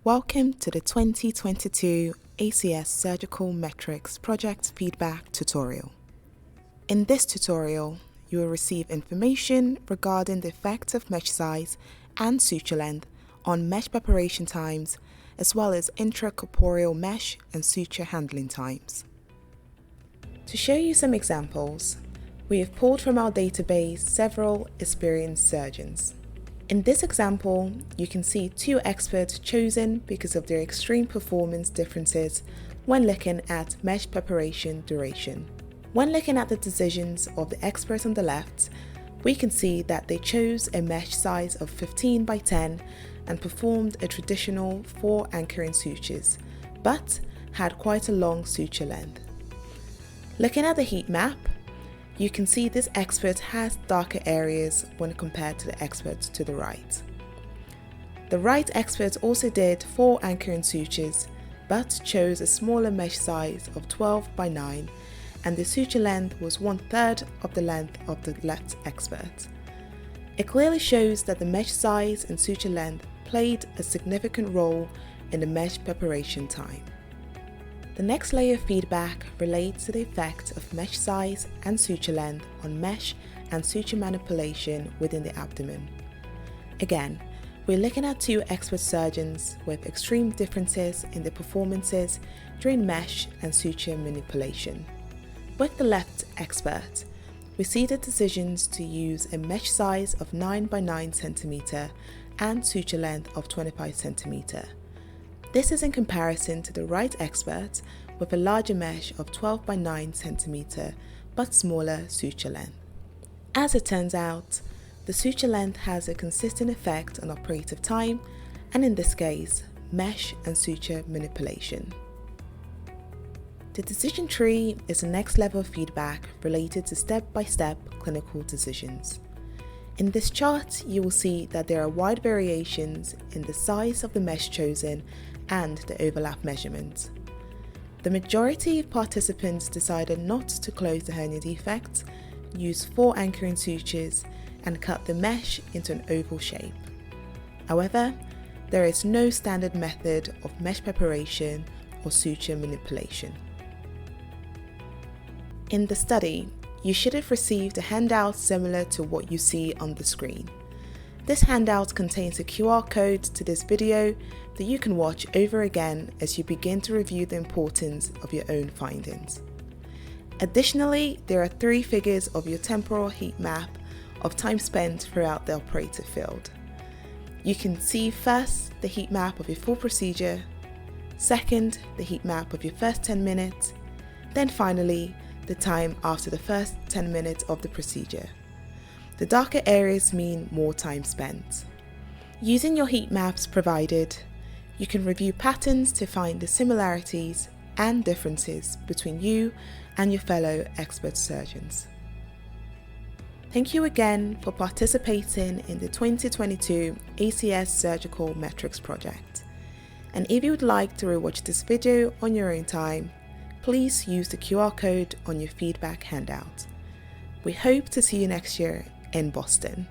Welcome to the 2022 ACS Surgical Metrics Project Feedback Tutorial. In this tutorial, you will receive information regarding the effects of mesh size and suture length on mesh preparation times, as well as intracorporeal mesh and suture handling times. To show you some examples, we have pulled from our database several experienced surgeons. In this example, you can see two experts chosen because of their extreme performance differences when looking at mesh preparation duration. When looking at the decisions of the experts on the left, we can see that they chose a mesh size of 15 by 10 and performed a traditional 4 anchoring sutures, but had quite a long suture length. Looking at the heat map, you can see this expert has darker areas when compared to the expert to the right. The right expert also did 4 anchoring sutures, but chose a smaller mesh size of 12 by 9, and the suture length was 1/3 of the length of the left expert. It clearly shows that the mesh size and suture length played a significant role in the mesh preparation time. The next layer of feedback relates to the effect of mesh size and suture length on mesh and suture manipulation within the abdomen. Again, we're looking at two expert surgeons with extreme differences in their performances during mesh and suture manipulation. With the left expert, we see the decisions to use a mesh size of 9 by 9 cm and suture length of 25 cm. This is in comparison to the right expert with a larger mesh of 12 by 9 cm but smaller suture length. As it turns out, the suture length has a consistent effect on operative time, and in this case, mesh and suture manipulation. The decision tree is the next level of feedback related to step-by-step clinical decisions. In this chart, you will see that there are wide variations in the size of the mesh chosen and the overlap measurement. The majority of participants decided not to close the hernia defect, use 4 anchoring sutures, and cut the mesh into an oval shape. However, there is no standard method of mesh preparation or suture manipulation. In the study, you should have received a handout similar to what you see on the screen. This handout contains a QR code to this video that you can watch over again as you begin to review the importance of your own findings. Additionally, there are 3 figures of your temporal heat map of time spent throughout the operative field. You can see first the heat map of your full procedure, second the heat map of your first 10 minutes, then finally the time after the first 10 minutes of the procedure. The darker areas mean more time spent. Using your heat maps provided, you can review patterns to find the similarities and differences between you and your fellow expert surgeons. Thank you again for participating in the 2022 ACS Surgical Metrics Project. And if you would like to rewatch this video on your own time, please use the QR code on your feedback handout. We hope to see you next year in Boston.